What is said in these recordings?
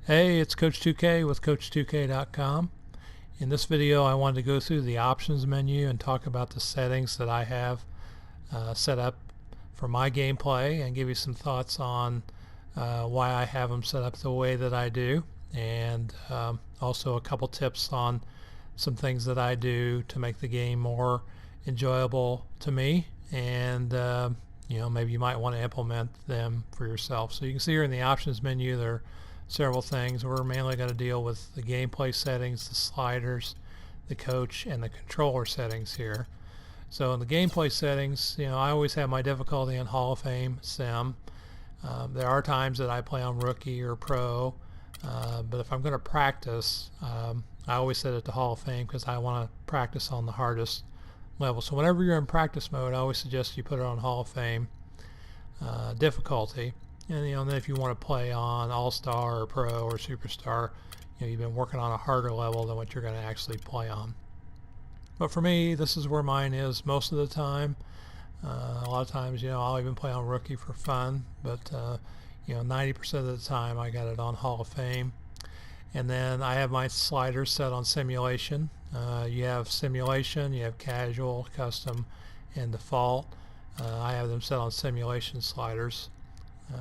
Hey, it's Coach2K with Coach2K.com. In this video, I wanted to go through the options menu and talk about the settings that I have set up for my gameplay and give you some thoughts on why I have them set up the way that I do, and also a couple tips on some things that I do to make the game more enjoyable to me, and maybe you might want to implement them for yourself. So you can see here in the options menu there are several things. We're mainly going to deal with the gameplay settings, the sliders, the coach, and the controller settings here. So in the gameplay settings, I always have my difficulty in Hall of Fame sim. There are times that I play on rookie or pro, but if I'm going to practice, I always set it to Hall of Fame because I want to practice on the hardest level. So whenever you're in practice mode, I always suggest you put it on Hall of Fame difficulty. And then if you want to play on All-Star or Pro or Superstar, you've been working on a harder level than what you're going to actually play on. But for me, this is where mine is most of the time. A lot of times, I'll even play on rookie for fun, but 90% of the time I got it on Hall of Fame. And then I have my sliders set on simulation. You have simulation, you have casual, custom, and default. I have them set on simulation sliders.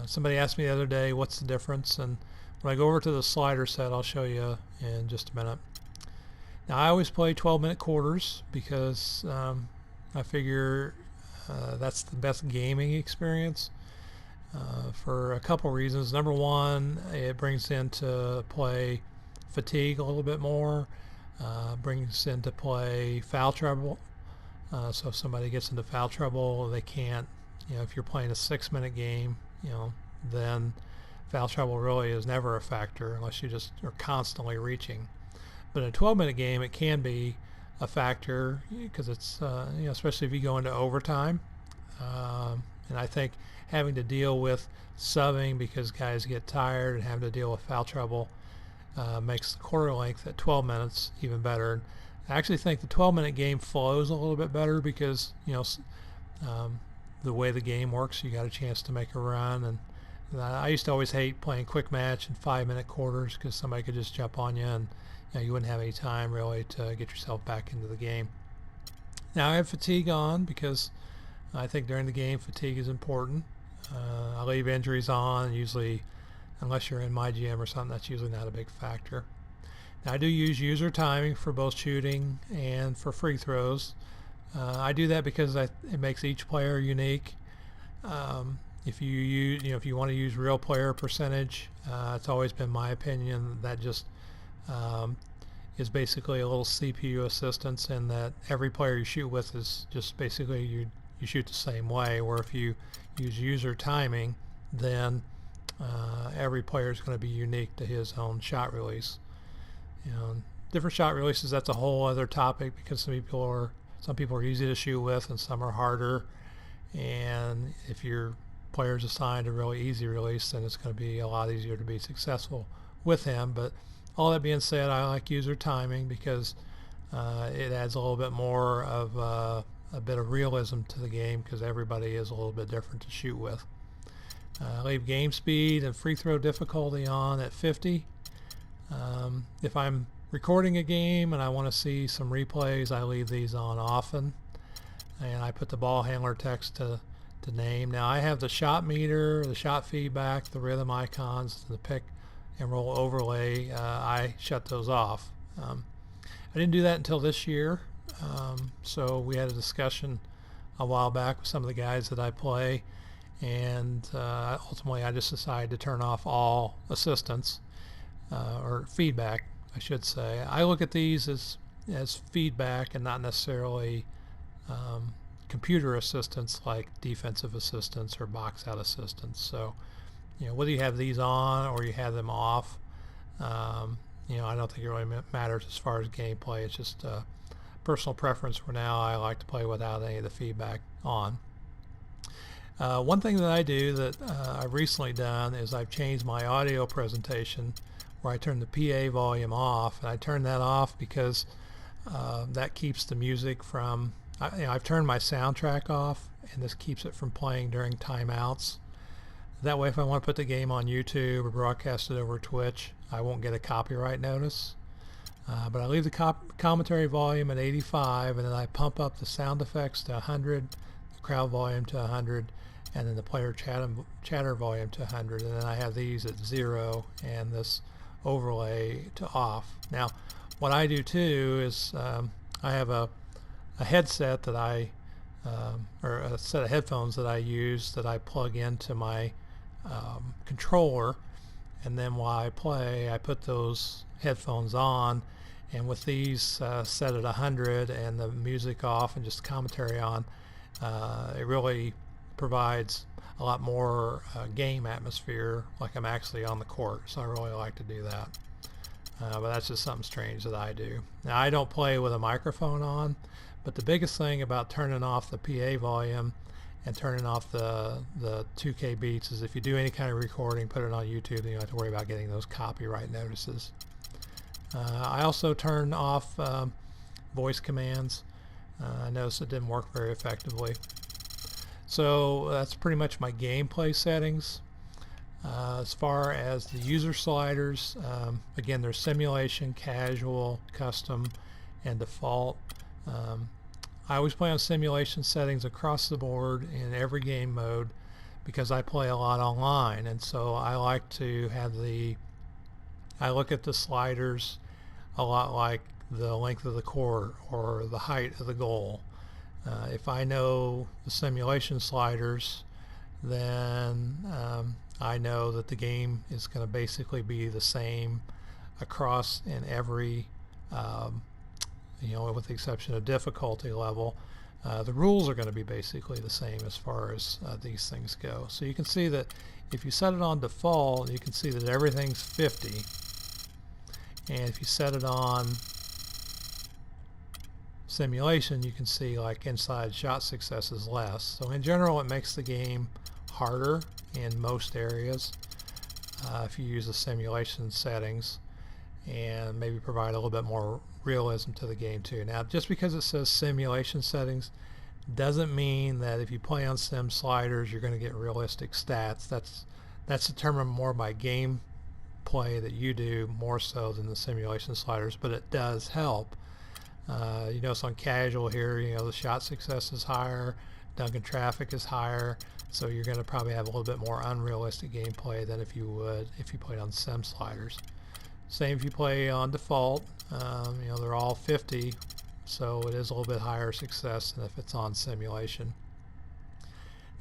Somebody asked me the other day what's the difference, and when I go over to the slider set, I'll show you in just a minute. Now I always play 12-minute quarters because I figure that's the best gaming experience for a couple reasons. Number one, it brings into play fatigue a little bit more, brings into play foul trouble. So if somebody gets into foul trouble, they can't, if you're playing a 6-minute game, then foul trouble really is never a factor unless you just are constantly reaching. But in a 12-minute game, it can be a factor because it's, especially if you go into overtime. And I think having to deal with subbing because guys get tired and having to deal with foul trouble makes the quarter length at 12 minutes even better. I actually think the 12-minute game flows a little bit better because, the way the game works, you got a chance to make a run. And I used to always hate playing quick match in 5-minute quarters because somebody could just jump on you and you wouldn't have any time really to get yourself back into the game. Now I have fatigue on because I think during the game fatigue is important. I leave injuries on usually, unless you're in my GM or something. That's usually not a big factor. Now I do use user timing for both shooting and for free throws. I do that because it makes each player unique. If you want to use real player percentage, it's always been my opinion that just is basically a little CPU assistance, in that every player you shoot with is just basically you shoot the same way. Where if you use user timing, then every player is going to be unique to his own shot release. Different shot releases, that's a whole other topic because some people are easy to shoot with and some are harder. And if your player's assigned a really easy release, then it's going to be a lot easier to be successful with him. But all that being said, I like user timing because it adds a little bit more of a bit of realism to the game because everybody is a little bit different to shoot with. I leave game speed and free throw difficulty on at 50. If I'm recording a game and I want to see some replays, I leave these on often, and I put the ball handler text to name. Now I have the shot meter, the shot feedback, the rhythm icons, the pick and roll overlay. I shut those off. I didn't do that until this year, so we had a discussion a while back with some of the guys that I play, and ultimately I just decided to turn off all assistance or feedback, I should say. I look at these as feedback and not necessarily computer assistance like defensive assistance or box out assistance. So, whether you have these on or you have them off, I don't think it really matters as far as gameplay. It's just personal preference for now. I like to play without any of the feedback on. One thing that I do that I've recently done is I've changed my audio presentation where I turn the PA volume off, and I turn that off because that keeps the music from, I've turned my soundtrack off, and this keeps it from playing during timeouts. That way if I want to put the game on YouTube or broadcast it over Twitch, I won't get a copyright notice. But I leave the commentary volume at 85, and then I pump up the sound effects to 100, the crowd volume to 100, and then the player chatter volume to 100, and then I have these at 0 and this overlay to off. Now what I do too is I have a headset that or a set of headphones that I use that I plug into my controller, and then while I play I put those headphones on, and with these set at 100 and the music off and just commentary on, it really provides a lot more game atmosphere, like I'm actually on the court. So I really like to do that. But that's just something strange that I do. Now I don't play with a microphone on, but the biggest thing about turning off the PA volume and turning off the 2K beats is if you do any kind of recording, put it on YouTube, then you don't have to worry about getting those copyright notices. I also turn off voice commands. I noticed it didn't work very effectively. So that's pretty much my gameplay settings. As far as the user sliders, again, there's simulation, casual, custom, and default. I always play on simulation settings across the board in every game mode because I play a lot online, and so I like to have I look at the sliders a lot like the length of the court or the height of the goal. If I know the simulation sliders, then I know that the game is going to basically be the same across in every, with the exception of difficulty level. The rules are going to be basically the same as far as these things go. So you can see that if you set it on default, you can see that everything's 50. And if you set it on simulation, you can see like inside shot success is less. So in general, it makes the game harder in most areas if you use the simulation settings, and maybe provide a little bit more realism to the game too. Now, just because it says simulation settings doesn't mean that if you play on sim sliders you're going to get realistic stats. That's determined more by game play that you do more so than the simulation sliders, but it does help. You notice on casual here, the shot success is higher, dunking traffic is higher, so you're going to probably have a little bit more unrealistic gameplay than if you would if you played on sim sliders. Same if you play on default. They're all 50, so it is a little bit higher success than if it's on simulation.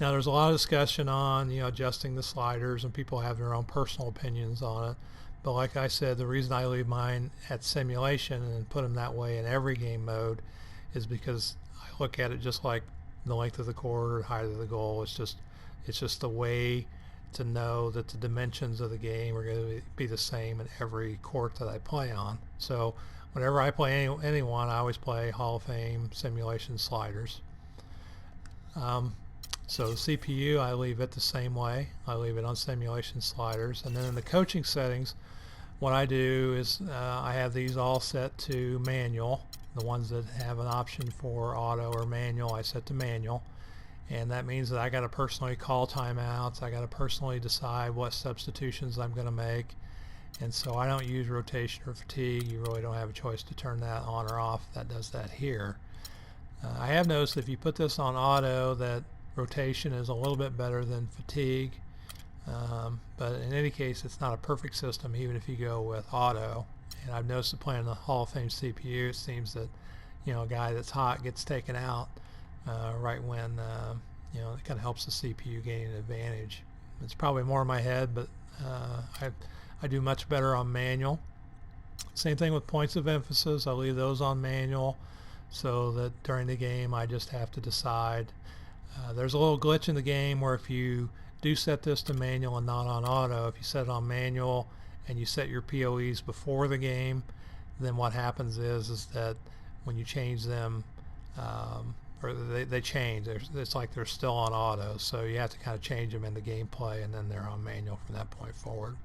Now there's a lot of discussion on adjusting the sliders, and people have their own personal opinions on it. But like I said, the reason I leave mine at simulation and put them that way in every game mode is because I look at it just like the length of the court or height of the goal. It's just a way to know that the dimensions of the game are going to be the same in every court that I play on. So whenever I play anyone, I always play Hall of Fame simulation sliders. So the CPU, I leave it the same way. I leave it on simulation sliders. And then in the coaching settings, what I do is I have these all set to manual. The ones that have an option for auto or manual, I set to manual. And that means that I got to personally call timeouts. I got to personally decide what substitutions I'm going to make. And so I don't use rotation or fatigue. You really don't have a choice to turn that on or off. That does that here. I have noticed if you put this on auto that rotation is a little bit better than fatigue, but in any case it's not a perfect system even if you go with auto. And I've noticed that playing the Hall of Fame CPU, it seems that a guy that's hot gets taken out right when it kind of helps the CPU gain an advantage. It's probably more in my head, but I do much better on manual. Same thing with points of emphasis. I leave those on manual so that during the game I just have to decide. There's a little glitch in the game where if you do set this to manual and not on auto, if you set it on manual and you set your POEs before the game, then what happens is that when you change them, or they change, it's like they're still on auto, so you have to kind of change them in the gameplay, and then they're on manual from that point forward.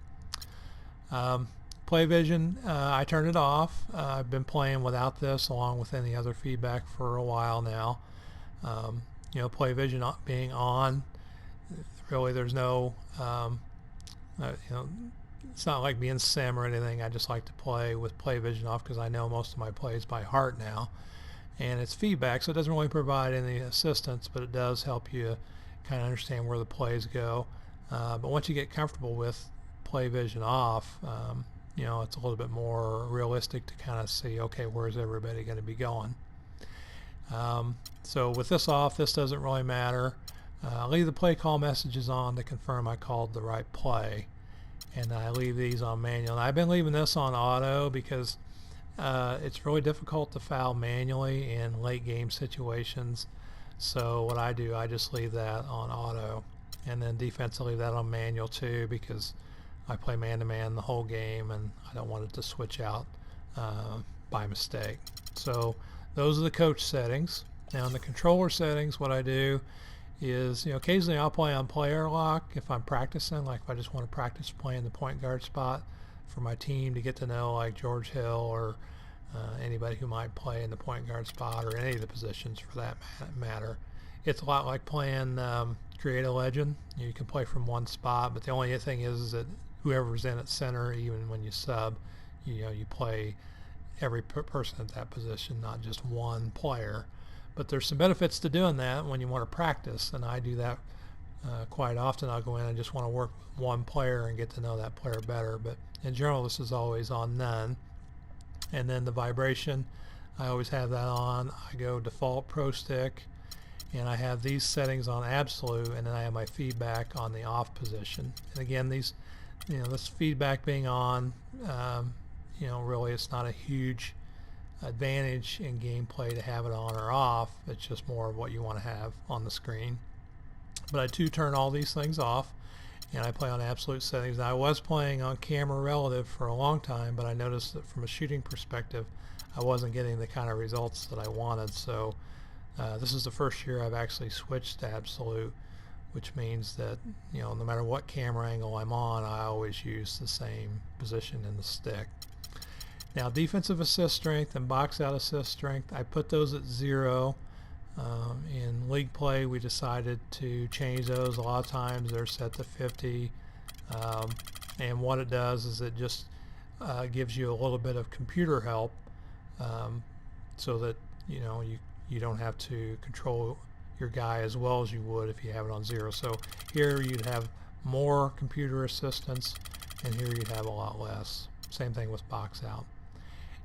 Play vision, I turned it off. I've been playing without this along with any other feedback for a while now. Play vision being on, the really there's no it's not like being sim or anything. I just like to play with play vision off because I know most of my plays by heart now, and it's feedback, so it doesn't really provide any assistance, but it does help you kind of understand where the plays go. But once you get comfortable with play vision off, it's a little bit more realistic to kind of see, okay, where's everybody going to be going. So with this off, this doesn't really matter. I leave the play call messages on to confirm I called the right play, and I leave these on manual. And I've been leaving this on auto because it's really difficult to foul manually in late game situations. So what I do, I just leave that on auto, and then defense, I leave that on manual too, because I play man-to-man the whole game and I don't want it to switch out by mistake. So those are the coach settings. Now in the controller settings, what I do is, occasionally I'll play on player lock if I'm practicing, like if I just want to practice playing the point guard spot for my team to get to know like George Hill or anybody who might play in the point guard spot or any of the positions for that matter. It's a lot like playing Create a Legend. You can play from one spot, but the only thing is that whoever's in at center, even when you sub, you play every person at that position, not just one player. But there's some benefits to doing that when you want to practice, and I do that quite often. I'll go in and just want to work with one player and get to know that player better. But in general, this is always on none. And then the vibration, I always have that on. I go default pro stick, and I have these settings on absolute, and then I have my feedback on the off position. And again, these, this feedback being on, really it's not a huge advantage in gameplay to have it on or off. It's just more of what you want to have on the screen. But I do turn all these things off, and I play on absolute settings. Now, I was playing on camera relative for a long time, but I noticed that from a shooting perspective I wasn't getting the kind of results that I wanted. So this is the first year I've actually switched to absolute, which means that no matter what camera angle I'm on, I always use the same position in the stick. Now, defensive assist strength and box out assist strength, I put those at 0. In league play, we decided to change those. A lot of times they're set to 50, and what it does is it just gives you a little bit of computer help, so that you don't have to control your guy as well as you would if you have it on 0. So here you'd have more computer assistance, and here you'd have a lot less. Same thing with box out.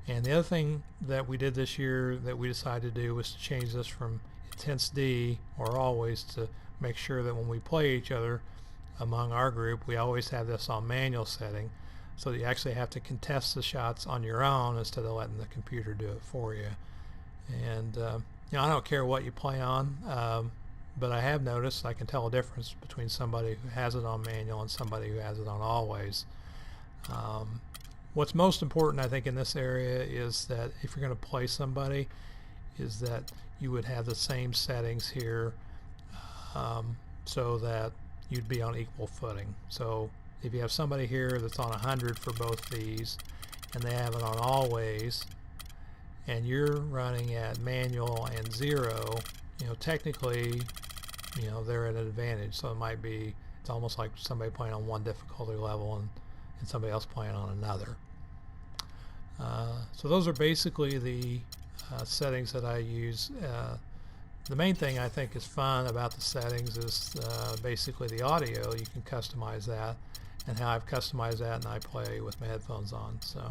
And the other thing that we did this year that we decided to do was to change this from intense D or always to make sure that when we play each other among our group, we always have this on manual setting, so that you actually have to contest the shots on your own instead of letting the computer do it for you. And I don't care what you play on, but I have noticed I can tell a difference between somebody who has it on manual and somebody who has it on always. What's most important, I think, in this area is that if you're going to play somebody, is that you would have the same settings here, so that you'd be on equal footing. So if you have somebody here that's on 100 for both these, and they have it on always, and you're running at manual and 0, technically, they're at an advantage. So it might be, it's almost like somebody playing on one difficulty level and somebody else playing on another. So those are basically the settings that I use. The main thing I think is fun about the settings is basically the audio. You can customize that, and how I've customized that, and I play with my headphones on. So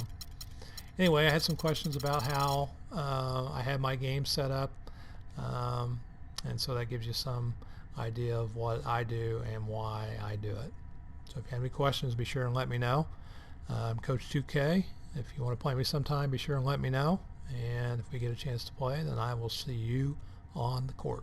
anyway, I had some questions about how I had my game set up, and so that gives you some idea of what I do and why I do it. So if you have any questions, be sure and let me know. I'm Coach2K. If you want to play me sometime, be sure and let me know. And if we get a chance to play, then I will see you on the court.